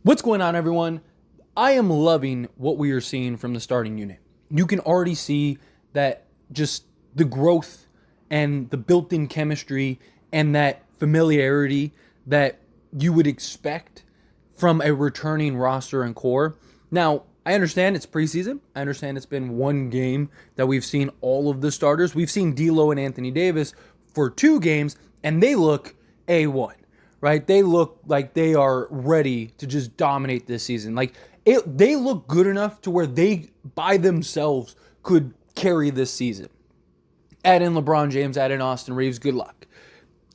What's going on, everyone? I am loving what we are seeing from the starting unit. You can already see that just the growth and the built in chemistry and that familiarity that you would expect from a returning roster and core. Now, I understand it's preseason. I understand it's been one game that we've seen all of the starters. We've seen D'Lo and Anthony Davis for 2 games, and they look A1, right? They look like they are ready to just dominate this season. They look good enough to where they, by themselves, could carry this season. Add in LeBron James, add in Austin Reeves, good luck.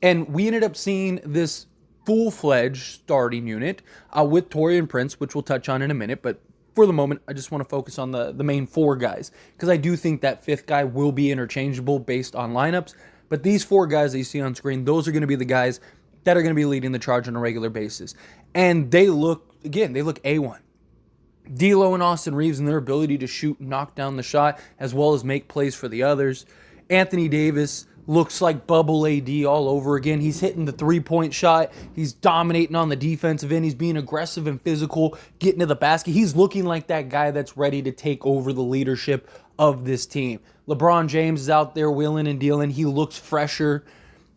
And we ended up seeing this full-fledged starting unit with Taurean Prince, which we'll touch on in a minute. But for the moment, I just want to focus on the main 4 guys because I do think that 5th guy will be interchangeable based on lineups. But these 4 guys that you see on screen, those are going to be the guys that are going to be leading the charge on a regular basis. And they look A1. D'Lo and Austin Reeves and their ability to shoot, knock down the shot, as well as make plays for the others. Anthony Davis looks like bubble AD all over again. He's hitting the 3-point shot. He's dominating on the defensive end. He's being aggressive and physical, getting to the basket. He's looking like that guy that's ready to take over the leadership of this team. LeBron James is out there wheeling and dealing. He looks fresher.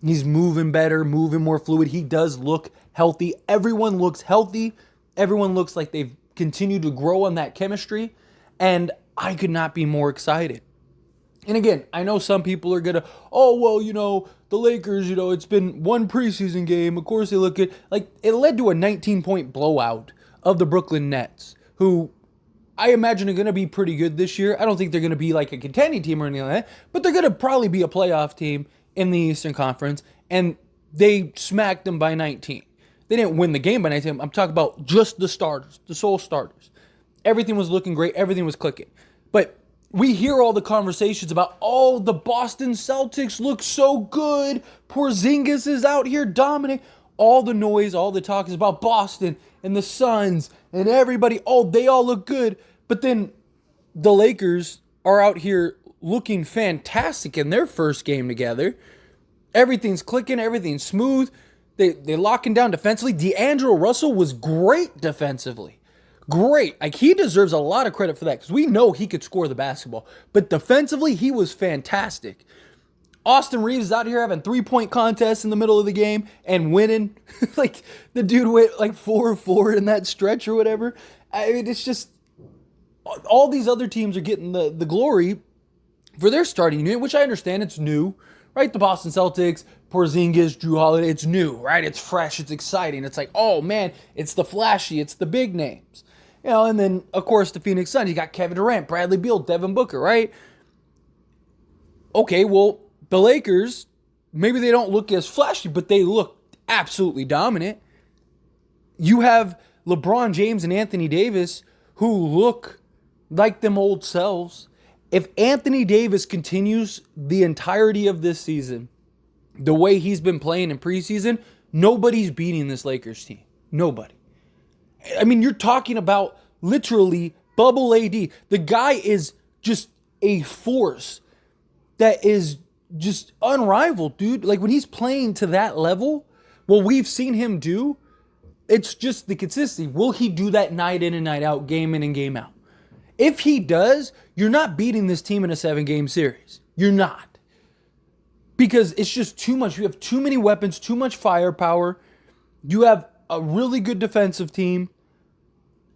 He's moving better, moving more fluid. He does look healthy. Everyone looks healthy. Everyone looks like they've continued to grow on that chemistry. And I could not be more excited. And again, I know some people are going to, the Lakers, it's been one preseason game. Of course they look good. Like, it led to a 19-point blowout of the Brooklyn Nets, who I imagine are going to be pretty good this year. I don't think they're going to be like a contending team or anything like that, but they're going to probably be a playoff team in the Eastern Conference, and they smacked them by 19. They didn't win the game by 19. I'm talking about just the starters, the sole starters. Everything was looking great. Everything was clicking. But we hear all the conversations about, the Boston Celtics look so good. Porzingis is out here dominating. All the noise, all the talk is about Boston and the Suns and everybody. They all look good. But then the Lakers are out here looking fantastic in their first game together. Everything's clicking. Everything's smooth. They're locking down defensively. D'Angelo Russell was great defensively. Great. Like, he deserves a lot of credit for that because we know he could score the basketball. But defensively, he was fantastic. Austin Reeves is out here having 3-point contests in the middle of the game and winning. Like, the dude went like 4-4 in that stretch or whatever. I mean, it's just all these other teams are getting the glory for their starting unit, which I understand it's new, right? The Boston Celtics, Porzingis, Drew Holiday, it's new, right? It's fresh, it's exciting. It's like, oh man, it's the flashy, it's the big names. And then, of course, the Phoenix Suns, you got Kevin Durant, Bradley Beal, Devin Booker, right? Okay, well, the Lakers, maybe they don't look as flashy, but they look absolutely dominant. You have LeBron James and Anthony Davis who look like them old selves. If Anthony Davis continues the entirety of this season the way he's been playing in preseason, nobody's beating this Lakers team. Nobody. I mean, you're talking about literally bubble AD. The guy is just a force that is just unrivaled, dude. Like, when he's playing to that level, what we've seen him do, it's just the consistency. Will he do that night in and night out, game in and game out? If he does, you're not beating this team in a 7-game series. You're not. Because it's just too much. You have too many weapons, too much firepower. You have a really good defensive team.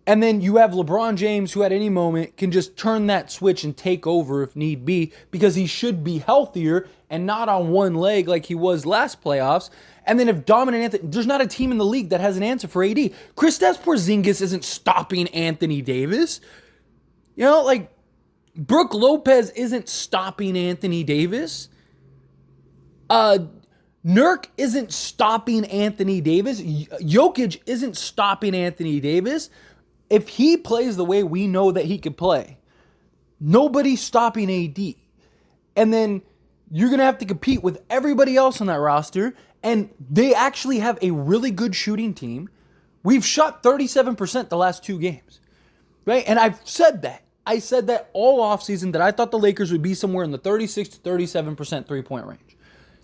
And then you have LeBron James, who at any moment can just turn that switch and take over if need be, because he should be healthier and not on one leg like he was last playoffs. And then if dominant Anthony, there's not a team in the league that has an answer for AD. Kristaps Porzingis isn't stopping Anthony Davis. Brooke Lopez isn't stopping Anthony Davis. Nurk isn't stopping Anthony Davis. Jokic isn't stopping Anthony Davis. If he plays the way we know that he could play, nobody's stopping AD. And then you're going to have to compete with everybody else on that roster, and they actually have a really good shooting team. We've shot 37% the last 2 games, right? And I've said that. I said that all offseason that I thought the Lakers would be somewhere in the 36 to 37% three-point range.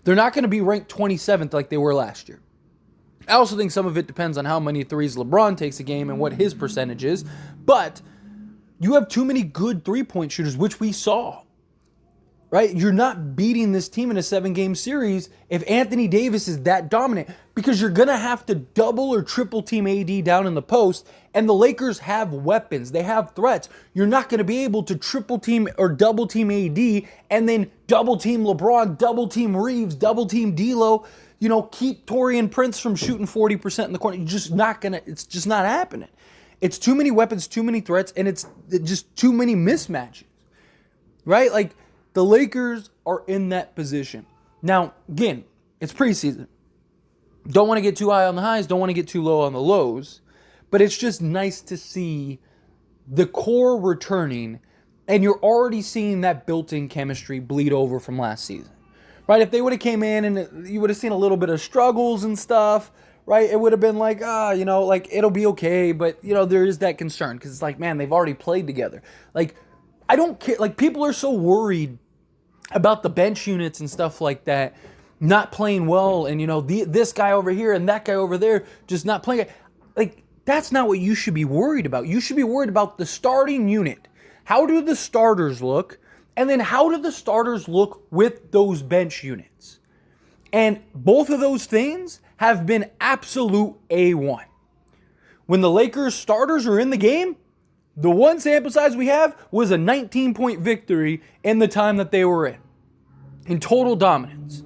They're not going to be ranked 27th like they were last year. I also think some of it depends on how many threes LeBron takes a game and what his percentage is. But you have too many good three-point shooters, which we saw. Right? You're not beating this team in a 7-game series if Anthony Davis is that dominant, because you're going to have to double or triple team AD down in the post, and the Lakers have weapons. They have threats. You're not going to be able to triple team or double team AD and then double team LeBron, double team Reeves, double team D'Lo, keep Taurean Prince from shooting 40% in the corner. It's just not happening. It's too many weapons, too many threats, and it's just too many mismatches. Right? Like, the Lakers are in that position. Now, again, it's preseason. Don't want to get too high on the highs, don't want to get too low on the lows, but it's just nice to see the core returning, and you're already seeing that built-in chemistry bleed over from last season. Right? If they would have came in and you would have seen a little bit of struggles and stuff, right? It would have been like, it'll be okay, but, there is that concern because it's like, man, they've already played together. Like, I don't care. Like, people are so worried about the bench units and stuff like that not playing well, and this guy over here and that guy over there just not playing. Like, that's not what you should be worried about. You should be worried about the starting unit. How do the starters look? And then how do the starters look with those bench units? And both of those things have been absolute A1. When the Lakers starters are in the game, the one sample size we have was a 19-point victory in the time that they were in total dominance.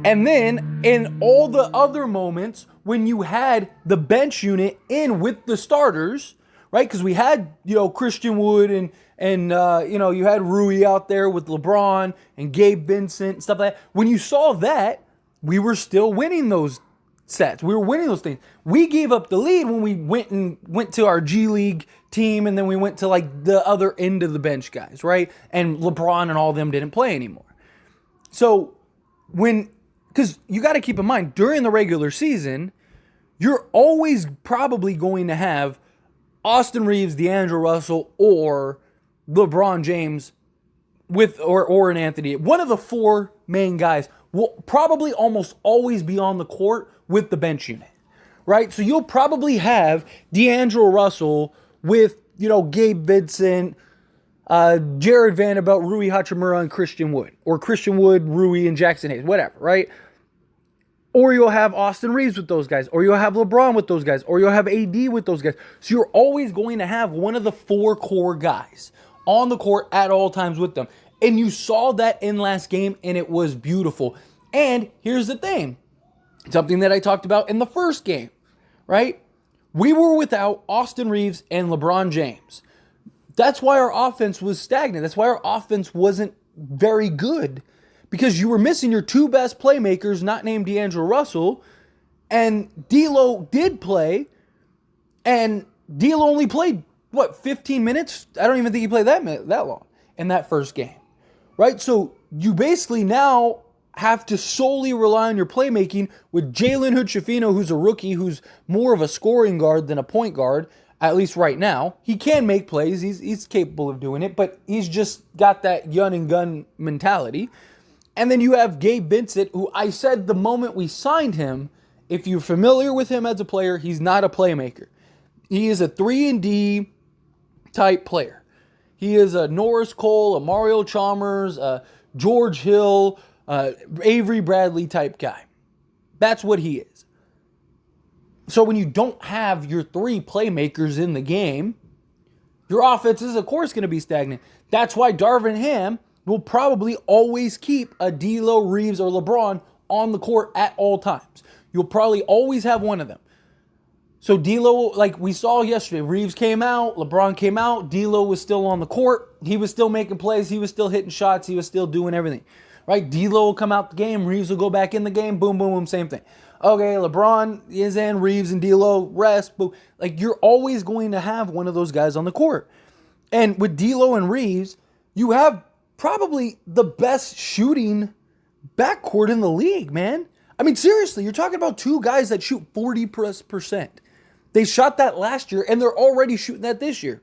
And then in all the other moments when you had the bench unit in with the starters, right? Because we had, Christian Wood and you had Rui out there with LeBron and Gabe Vincent and stuff like that. When you saw that, we were still winning those sets. We were winning those things. We gave up the lead when we went to our G League team, and then we went to like the other end of the bench guys, right? And LeBron and all of them didn't play anymore. So because you got to keep in mind, during the regular season, you're always probably going to have Austin Reeves, D'Angelo Russell, or LeBron James or an Anthony. One of the four main guys will probably almost always be on the court with the bench unit, right? So you'll probably have D'Angelo Russell with, Gabe Vincent, Jared Vanderbilt, Rui Hachimura, and Christian Wood. Or Christian Wood, Rui, and Jackson Hayes, whatever, right? Or you'll have Austin Reeves with those guys. Or you'll have LeBron with those guys. Or you'll have AD with those guys. So you're always going to have one of the four core guys on the court at all times with them. And you saw that in last game, and it was beautiful. And here's the thing. Something that I talked about in the first game, right? We were without Austin Reeves and LeBron James. That's why our offense was stagnant. That's why our offense wasn't very good. Because you were missing your two best playmakers, not named D'Angelo Russell. And D'Lo did play. And D'Lo only played, 15 minutes? I don't even think he played that long in that first game. Right? So you basically now have to solely rely on your playmaking with Jalen Hood-Schifino, who's a rookie, who's more of a scoring guard than a point guard, at least right now. He can make plays. He's capable of doing it, but he's just got that gun and gun mentality. And then you have Gabe Vincent, who I said the moment we signed him, if you're familiar with him as a player, he's not a playmaker. He is a 3-and-D type player. He is a Norris Cole, a Mario Chalmers, a George Hill, Avery Bradley type guy. That's what he is. So when you don't have your three playmakers in the game, your offense is, of course, going to be stagnant. That's why Darvin Ham will probably always keep a D'Lo, Reeves, or LeBron on the court at all times. You'll probably always have one of them. So D'Lo, like we saw yesterday, Reeves came out, LeBron came out, D'Lo was still on the court. He was still making plays. He was still hitting shots. He was still doing everything. Right? D'Lo will come out the game. Reeves will go back in the game. Boom, boom, boom. Same thing. Okay, LeBron is in. Reeves and D'Lo rest. Boom. Like, you're always going to have one of those guys on the court. And with D'Lo and Reeves, you have probably the best shooting backcourt in the league, man. I mean, seriously, you're talking about two guys that shoot 40%. They shot that last year, and they're already shooting that this year.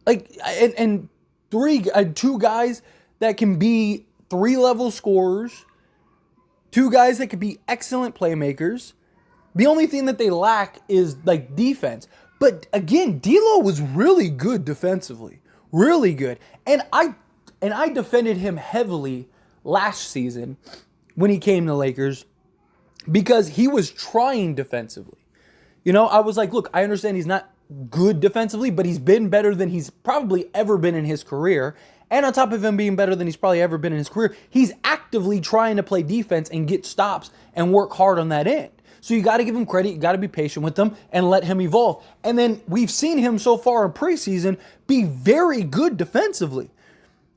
Like, and two guys that can be 3-level scorers Two guys that could be excellent playmakers. The only thing that they lack is like defense. But again, D'Lo was really good defensively. Really good. And I defended him heavily last season when he came to Lakers because he was trying defensively. I was like, look, I understand he's not good defensively, but he's been better than he's probably ever been in his career. And on top of him being better than he's probably ever been in his career, he's actively trying to play defense and get stops and work hard on that end. So you got to give him credit. You got to be patient with him and let him evolve. And then we've seen him so far in preseason be very good defensively.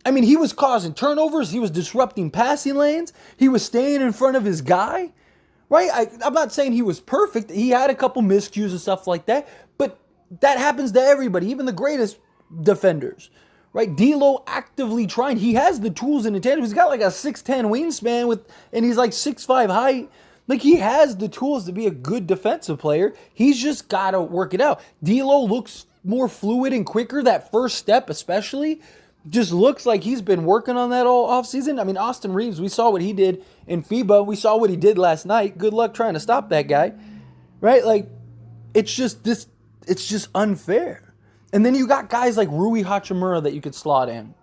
I mean, he was causing turnovers. He was disrupting passing lanes. He was staying in front of his guy, right? I'm not saying he was perfect. He had a couple miscues and stuff like that. But that happens to everybody, even the greatest defenders, right? D'Lo actively trying. He has the tools and intangibles. He's got like a 6'10 wingspan and he's like 6'5 height. Like, he has the tools to be a good defensive player. He's just got to work it out. D'Lo looks more fluid and quicker. That first step especially just looks like he's been working on that all offseason. I mean, Austin Reeves, we saw what he did in FIBA. We saw what he did last night. Good luck trying to stop that guy, right? Like, it's just unfair. And then you got guys like Rui Hachimura that you could slot in.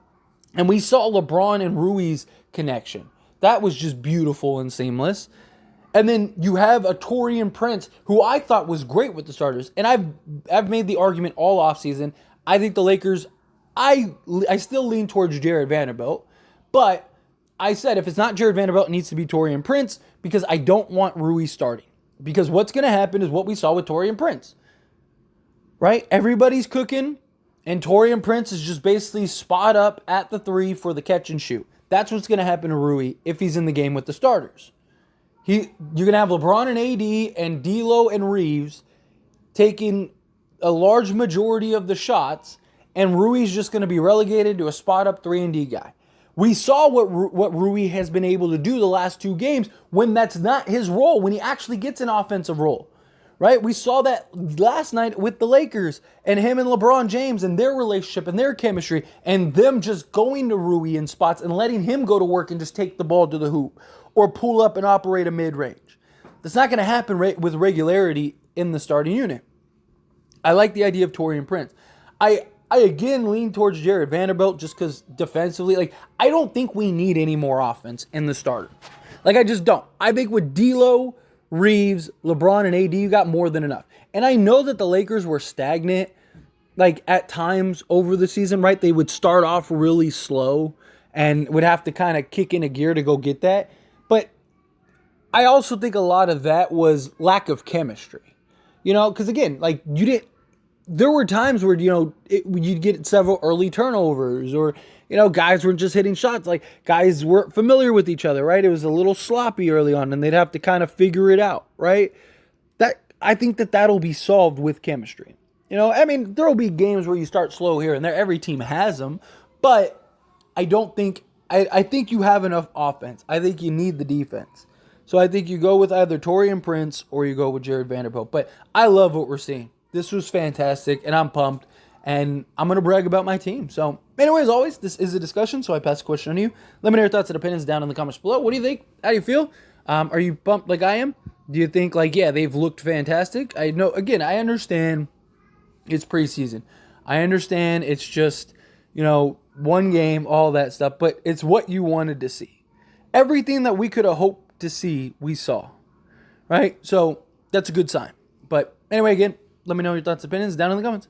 And we saw LeBron and Rui's connection. That was just beautiful and seamless. And then you have a Taurean Prince, who I thought was great with the starters. And I've made the argument all offseason. I think the Lakers, I still lean towards Jared Vanderbilt. But I said if it's not Jared Vanderbilt, it needs to be Taurean Prince because I don't want Rui starting. Because what's going to happen is what we saw with Taurean Prince. Right? Everybody's cooking, and Taurean Prince is just basically spot up at the three for the catch and shoot. That's what's going to happen to Rui if he's in the game with the starters. You're going to have LeBron and AD and D'Lo and Reeves taking a large majority of the shots, and Rui's just going to be relegated to a spot-up 3-and-D guy. We saw what Rui has been able to do the last two games when that's not his role, when he actually gets an offensive role. Right? We saw that last night with the Lakers and him and LeBron James and their relationship and their chemistry and them just going to Rui in spots and letting him go to work and just take the ball to the hoop or pull up and operate a mid-range. That's not going to happen with regularity in the starting unit. I like the idea of Taurean Prince. I again lean towards Jared Vanderbilt just because defensively, I don't think we need any more offense in the starter. I just don't. I think with D'Lo, Reeves, LeBron, and AD, you got more than enough. And I know that the Lakers were stagnant, at times over the season, right? They would start off really slow and would have to kind of kick in a gear to go get that. But I also think a lot of that was lack of chemistry. Because again, there were times where, you'd get several early turnovers or, guys weren't just hitting shots. Guys weren't familiar with each other, right? It was a little sloppy early on and they'd have to kind of figure it out, right? I think that'll be solved with chemistry. There'll be games where you start slow here and there. Every team has them, but I think you have enough offense. I think you need the defense. So I think you go with either Taurean Prince or you go with Jared Vanderbilt. But I love what we're seeing. This was fantastic, and I'm pumped, and I'm going to brag about my team. So, anyway, as always, this is a discussion, so I pass the question on to you. Let me know your thoughts and opinions down in the comments below. What do you think? How do you feel? Are you pumped like I am? Do you think, they've looked fantastic? I understand it's preseason. I understand it's just, one game, all that stuff, but it's what you wanted to see. Everything that we could have hoped to see, we saw, right? So, that's a good sign. But, anyway, again, let me know your thoughts and opinions down in the comments.